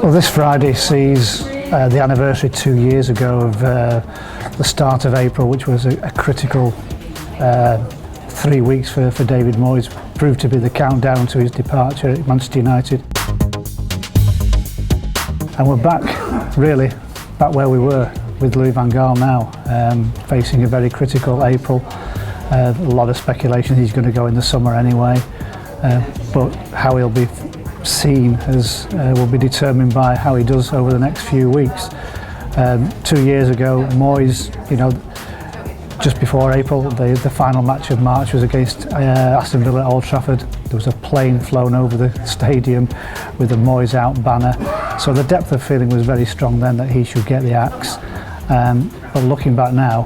Well, this Friday sees the anniversary 2 years ago of the start of April, which was a critical 3 weeks for David Moyes. Proved to be the countdown to his departure at Manchester United. And we're back where we were with Louis van Gaal now, facing a very critical April. A lot of speculation he's going to go in the summer anyway, but how he'll be seen will be determined by how he does over the next few weeks. 2 years ago, Moyes, just before April, the final match of March was against Aston Villa at Old Trafford. There was a plane flown over the stadium with the Moyes out banner. So the depth of feeling was very strong then that he should get the axe. But looking back now,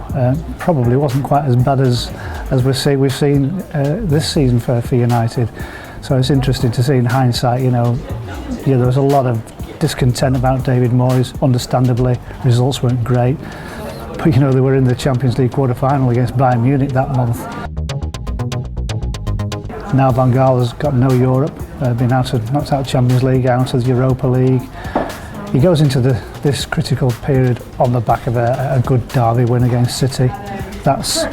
probably wasn't quite as bad as we've seen this season for United. So it's interesting to see in hindsight, there was a lot of discontent about David Moyes, understandably. Results weren't great. But they were in the Champions League quarter-final against Bayern Munich that month. Now Van Gaal has got no Europe, been knocked out of Champions League, out of the Europa League. He goes into this critical period on the back of a good derby win against City. That's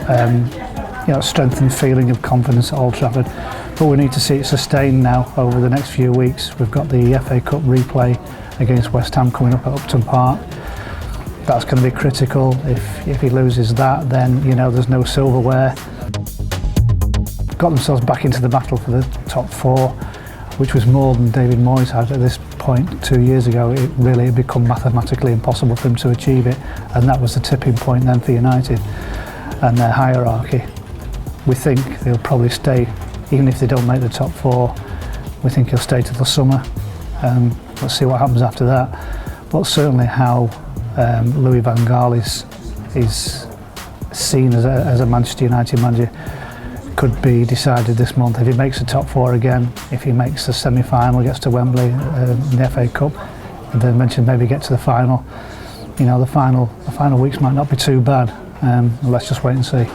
strengthened feeling of confidence at Old Trafford. But we need to see it sustained now over the next few weeks. We've got the FA Cup replay against West Ham coming up at Upton Park. That's going to be critical. If he loses that, then there's no silverware. Got themselves back into the battle for the top four, which was more than David Moyes had at this point 2 years ago. It really had become mathematically impossible for him to achieve it, and that was the tipping point then for United and their hierarchy. We think they'll probably stay, even if they don't make the top four. We think he'll stay till the summer. Let's see what happens after that. But certainly how Louis van Gaal is seen as a Manchester United manager could be decided this month. If he makes the top four again, if he makes the semi-final, gets to Wembley in the FA Cup, and then mentioned maybe get to the final. The final weeks might not be too bad. Let's just wait and see.